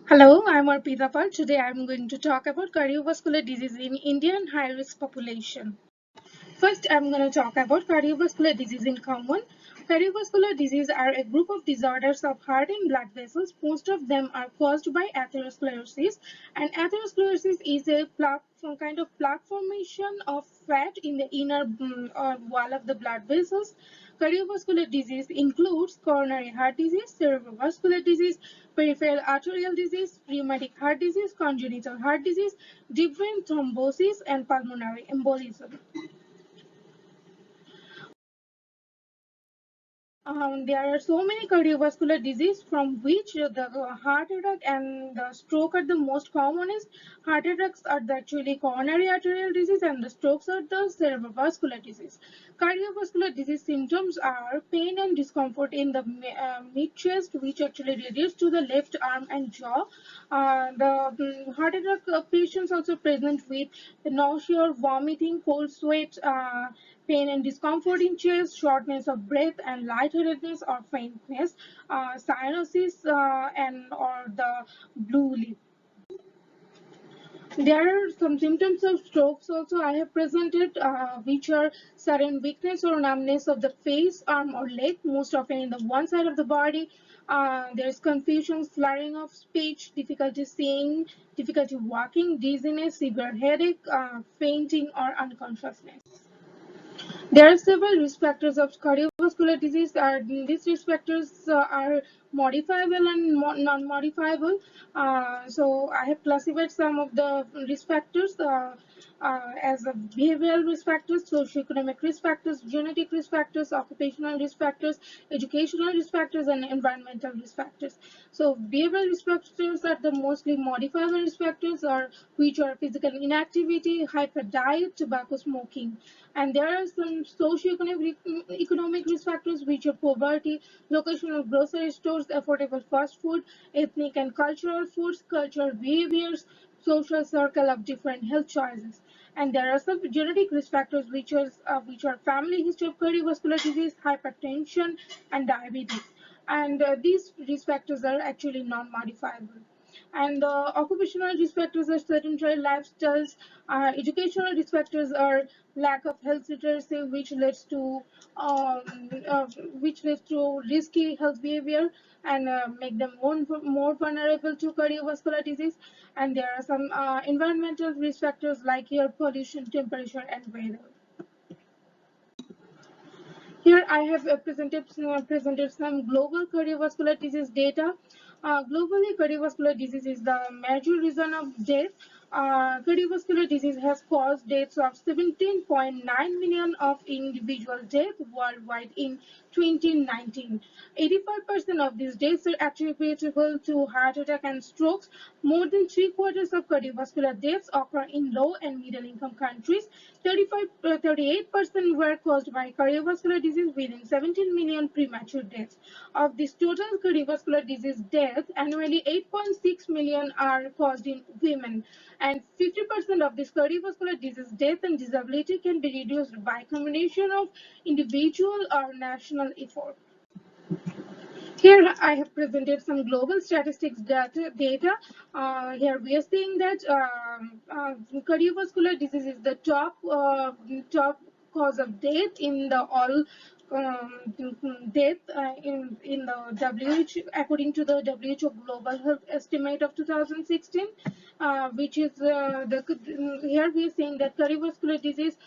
Hello, I'm Arpita. Today I'm going to talk about cardiovascular disease in Indian high-risk population. First, I'm going to talk about cardiovascular disease in common. Cardiovascular disease are a group of disorders of heart and blood vessels. Most of them are caused by atherosclerosis, and atherosclerosis is a some kind of plaque formation of fat in the inner wall of the blood vessels. Cardiovascular disease includes coronary heart disease, cerebrovascular disease, peripheral arterial disease, rheumatic heart disease, congenital heart disease, deep vein thrombosis, and pulmonary embolism. There are so many cardiovascular disease from which the heart attack and the stroke are the most commonest. Heart attacks are the actually coronary arterial disease and the strokes are the cerebrovascular disease. Cardiovascular disease symptoms are pain and discomfort in the mid chest, which actually reduce to the left arm and jaw. The heart attack patients also present with nausea, vomiting, cold sweat, pain and discomfort in chest, shortness of breath, and lightheadedness or faintness, cyanosis, and or the blue lip. There are some symptoms of strokes also I have presented, which are sudden weakness or numbness of the face, arm, or leg, most often in the one side of the body. There is confusion, slurring of speech, difficulty seeing, difficulty walking, dizziness, severe headache, fainting, or unconsciousness. There are several risk factors of cardiovascular disease. These risk factors are modifiable and non-modifiable. So I have classified some of the risk factors as behavioral risk factors, socioeconomic risk factors, genetic risk factors, occupational risk factors, educational risk factors, and environmental risk factors. So behavioral risk factors are the mostly modifiable risk factors, or which are physical inactivity, hyper diet, tobacco smoking. And there are some socio-economic risk factors, which are poverty, location of grocery stores, affordable fast food, ethnic and cultural foods, cultural behaviors, social circle of different health choices. And there are some genetic risk factors, which are family history of cardiovascular disease, hypertension, and diabetes. And these risk factors are actually non-modifiable. And occupational risk factors are sedentary lifestyles. Educational risk factors are lack of health literacy, which leads to risky health behavior and make them more vulnerable to cardiovascular disease. And there are some environmental risk factors like air pollution, temperature, and weather. Here I have presented some global cardiovascular disease data. Globally, cardiovascular disease is the major reason of death. Cardiovascular disease has caused deaths of 17.9 million of individual deaths worldwide in 2019. 85% of these deaths are attributable to heart attack and strokes. More than three-quarters of cardiovascular deaths occur in low and middle income countries. 38% were caused by cardiovascular disease, within 17 million premature deaths. Of this total cardiovascular disease deaths, annually 8.6 million are caused in women, and 50% of this cardiovascular disease death and disability can be reduced by combination of individual or national effort. Here I have presented some global statistics data. Here we are seeing that cardiovascular disease is the top cause of death in the all death in the WHO, according to the WHO Global Health Estimate of 2016, which is here we are saying that cardiovascular disease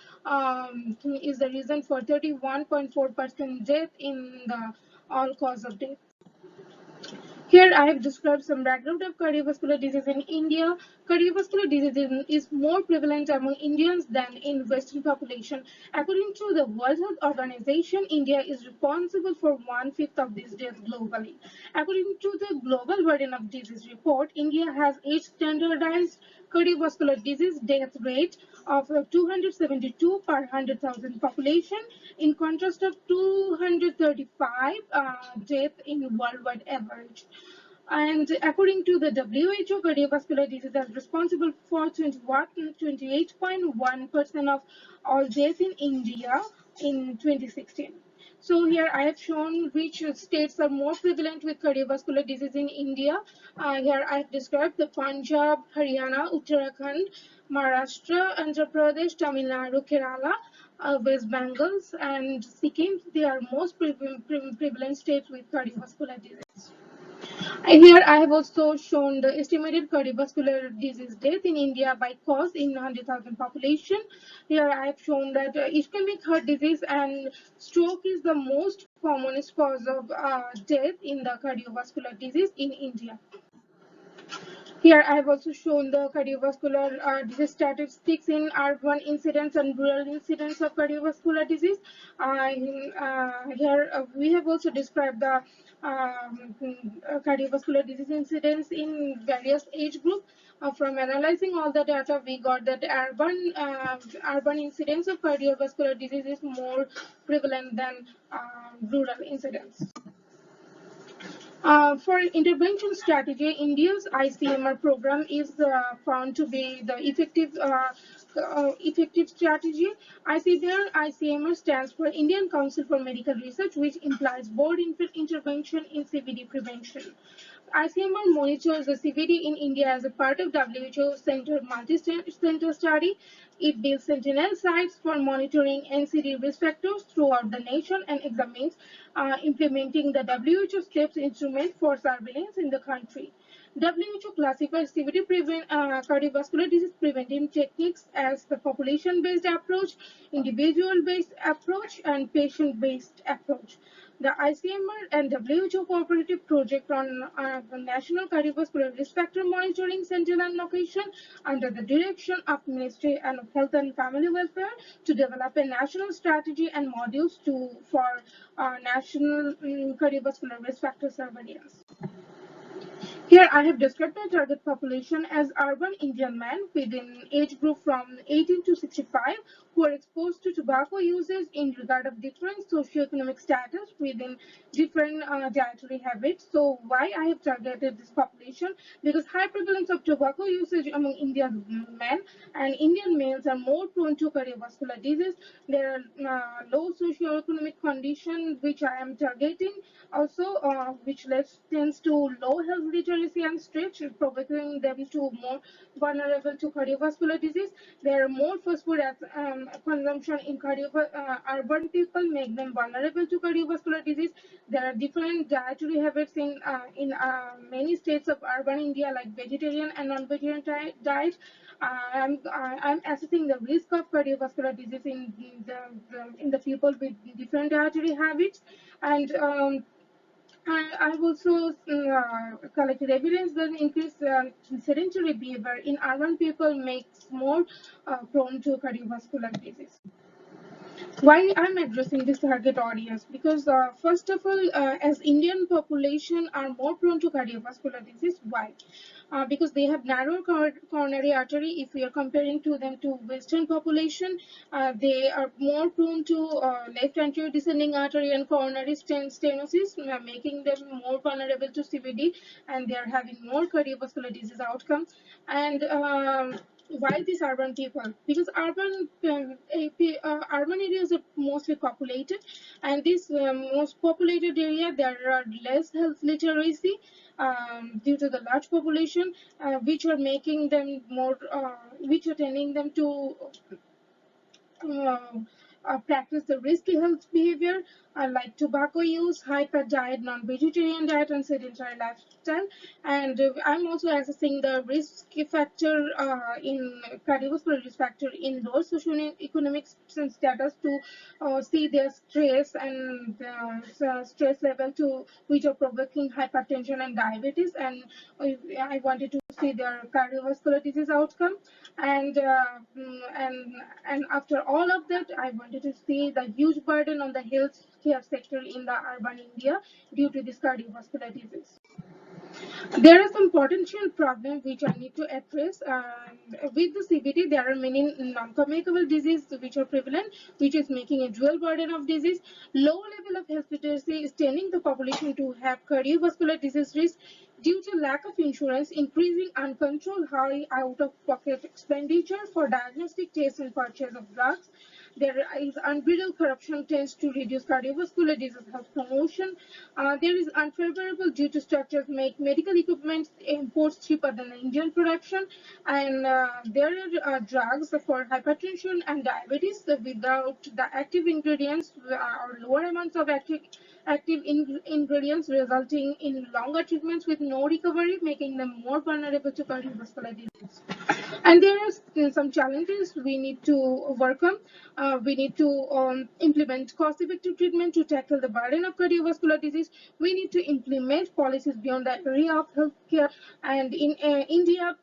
is the reason for 31.4% death in the all cause of death. Here I have described some background of cardiovascular disease in India. Cardiovascular disease is more prevalent among Indians than in Western population. According to the World Health Organization, India is responsible for one-fifth of these deaths globally. According to the Global Burden of Disease report, India has a standardized cardiovascular disease death rate of 272 per 100,000 population, in contrast of 235 death in worldwide average. And according to the WHO, cardiovascular disease is responsible for 28.1% of all deaths in India in 2016. So here I have shown which states are more prevalent with cardiovascular disease in India. Here I have described the Punjab, Haryana, Uttarakhand, Maharashtra, Andhra Pradesh, Tamil Nadu, Kerala, West Bengal, and Sikkim. They are most prevalent states with cardiovascular disease. Here I have also shown the estimated cardiovascular disease death in India by cause in 100,000 population. Here I have shown that ischemic heart disease and stroke is the most commonest cause of death in the cardiovascular disease in India. Here I have also shown the cardiovascular disease statistics in urban incidence and rural incidence of cardiovascular disease. Here we have also described the cardiovascular disease incidence in various age groups. From analyzing all the data, we got that urban incidence of cardiovascular disease is more prevalent than rural incidence. For intervention strategy, India's ICMR program is found to be the effective strategy. ICMR stands for Indian Council for Medical Research, which implies board intervention in CVD prevention. ICMR monitors the CVD in India as a part of WHO Center multi-center study. It builds sentinel sites for monitoring NCD risk factors throughout the nation and examines implementing the WHO STEPS instrument for surveillance in the country. WHO classifies CVD cardiovascular disease preventive techniques as the population-based approach, individual-based approach, and patient-based approach. The ICMR and WHO cooperative project on the National Cardiovascular Risk Factor Monitoring Center and location under the direction of Ministry of Health and Family Welfare to develop a national strategy and modules for national cardiovascular risk factor surveillance. Here I have described the target population as urban Indian men within age group from 18 to 65 who are exposed to tobacco usage in regard of different socioeconomic status within different dietary habits. So why I have targeted this population? Because high prevalence of tobacco usage among Indian men and Indian males are more prone to cardiovascular disease. There are low socioeconomic condition which I am targeting also which tends to low health literacy and stress, provoking them to more vulnerable to cardiovascular disease. There are more phosphorus consumption in urban people, make them vulnerable to cardiovascular disease. There are different dietary habits in many states of urban India, like vegetarian and non-vegetarian diet. I'm assessing the risk of cardiovascular disease in the people with different dietary habits, and I've also collected evidence that increased sedentary behavior in urban people makes more prone to cardiovascular disease. Why I'm addressing this target audience? Because first of all, as Indian population are more prone to cardiovascular disease. Why? Because they have narrow coronary artery. If we are comparing to them to Western population, they are more prone to left anterior descending artery and coronary stenosis, making them more vulnerable to CVD, and they are having more cardiovascular disease outcome. And why these urban people? Because urban areas are mostly populated, and this most populated area there are less health literacy due to the large population, which are making them more, which are tending them to uh, practice the risky health behavior like tobacco use, high-fat diet, non-vegetarian diet, and sedentary lifestyle. And I'm also assessing the risk factor in cardiovascular risk factor in low socioeconomic status to see their stress and stress level to which are provoking hypertension and diabetes. And I wanted to see their cardiovascular disease outcome, and and after all of that, I wanted to see the huge burden on the healthcare sector in the urban India due to this cardiovascular disease. There are some potential problems which I need to address. With the CVD, there are many non-communicable diseases which are prevalent, which is making a dual burden of disease. Low level of health literacy is tending the population to have cardiovascular disease risk. Due to lack of insurance, increasing uncontrolled high out-of-pocket expenditure for diagnostic tests and purchase of drugs, there is unbridled corruption tends to reduce cardiovascular disease health promotion. There is unfavorable due to structures make medical equipment imports cheaper than the Indian production, and there are drugs for hypertension and diabetes without the active ingredients or lower amounts of active ingredients, resulting in longer treatments with no recovery, making them more vulnerable to cardiovascular disease. And there are some challenges we need to overcome. We need to implement cost-effective treatment to tackle the burden of cardiovascular disease. We need to implement policies beyond the area of healthcare. And in India,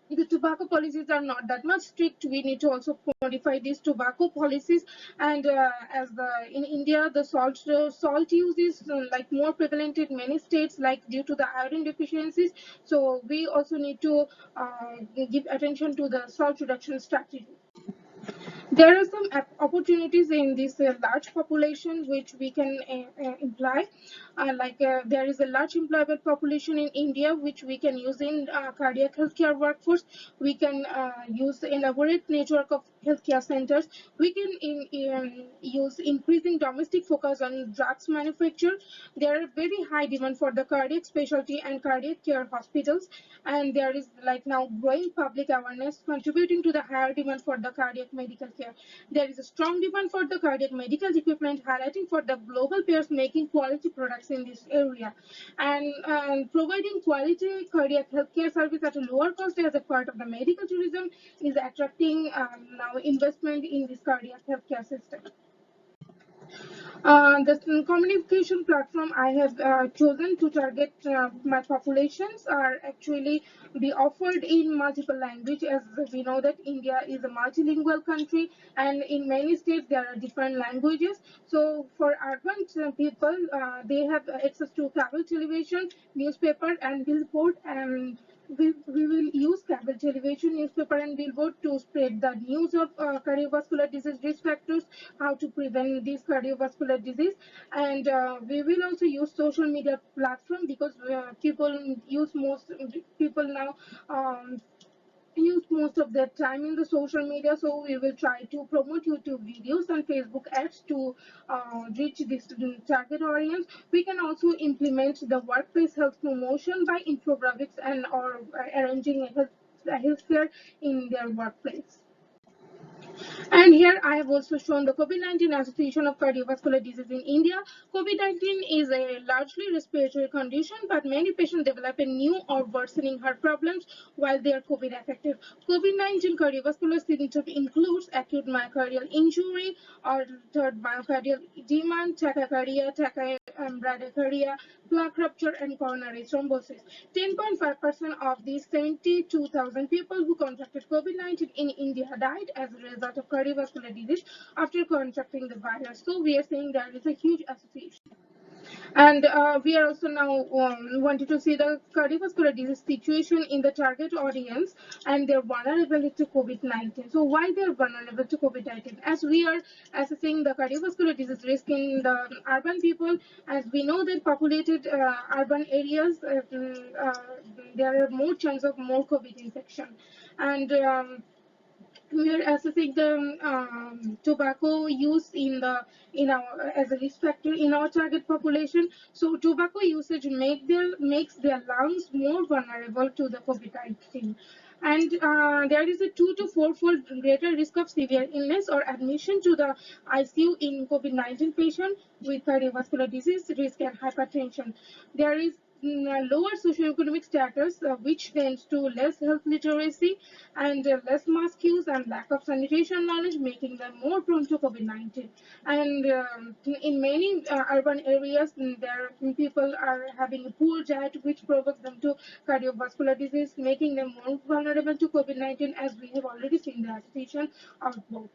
the tobacco policies are not that much strict. We need to also modify these tobacco policies. And as the in India, the salt use is like more prevalent in many states, like due to the iron deficiencies. So we also need to give attention to the salt reduction strategy. There are some opportunities in this large population which we can imply. There is a large employable population in India which we can use in cardiac healthcare workforce. We can use the elaborate network of healthcare centers. We can use increasing domestic focus on drugs manufacture. There are very high demand for the cardiac specialty and cardiac care hospitals, and there is like now growing public awareness contributing to the higher demand for the cardiac medical care. There is a strong demand for the cardiac medical equipment, highlighting for the global players making quality products in this area, and providing quality cardiac healthcare service at a lower cost as a part of the medical tourism is attracting now investment in this cardiac healthcare system. The communication platform I have chosen to target my populations are actually be offered in multiple language, as we know that India is a multilingual country, and in many states there are different languages. So for urban people, they have access to cable television, newspaper, and billboard, and we will use cable television, newspaper, and billboard to spread the news of cardiovascular disease risk factors, how to prevent this cardiovascular disease, and we will also use social media platform because people now use most of their time in the social media. So we will try to promote YouTube videos and Facebook ads to reach this target audience. We can also implement the workplace health promotion by infographics and or arranging a health fair in their workplace. And here I have also shown the COVID-19 Association of Cardiovascular Disease in India. COVID-19 is a largely respiratory condition, but many patients develop a new or worsening heart problems while they are COVID affected. COVID-19 cardiovascular symptoms includes acute myocardial injury, altered myocardial edema, tachycardia, bradycardia, plaque rupture, and coronary thrombosis. 10.5% of these 72,000 people who contracted COVID-19 in India died as a result of cardiovascular disease after contracting the virus. So we are saying there is a huge association. And we are also now wanting to see the cardiovascular disease situation in the target audience and their vulnerability to COVID-19. So why they are vulnerable to COVID-19? As we are assessing the cardiovascular disease risk in the urban people, as we know that populated urban areas, there are more chance of more COVID infection. And we are assessing the tobacco use in our as a risk factor in our target population. So tobacco usage makes their lungs more vulnerable to the COVID-19. And there is a 2 to 4-fold greater risk of severe illness or admission to the ICU in COVID-19 patient with cardiovascular disease risk and hypertension. There is lower socioeconomic status, which tends to less health literacy and less mask use and lack of sanitation knowledge, making them more prone to COVID-19. And in many urban areas, there people are having a poor diet, which provokes them to cardiovascular disease, making them more vulnerable to COVID-19, as we have already seen the association of both.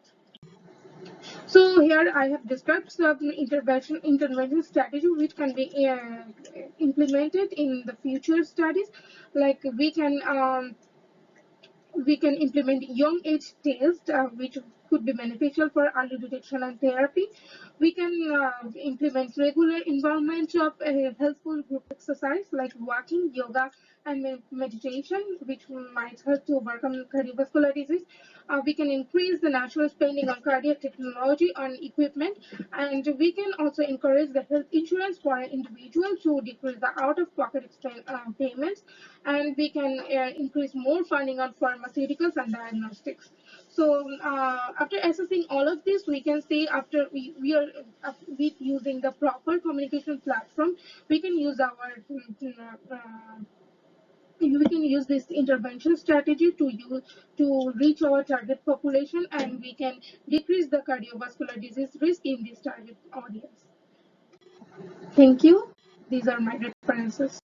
So here I have described some intervention strategy which can be implemented in the future studies. Like we can implement young age test, which could be beneficial for early detection and therapy. We can implement regular involvement of healthful group exercise like walking, yoga, and meditation, which might help to overcome cardiovascular disease. We can increase the national spending on cardiac technology on equipment, and we can also encourage the health insurance for an individual to decrease the out-of-pocket payments, and we can increase more funding on pharmaceuticals and diagnostics. So after assessing all of this, we can say after we are with using the proper communication platform, we can use our we can use this intervention strategy to reach our target population, and we can decrease the cardiovascular disease risk in this target audience. Thank you. These are my references.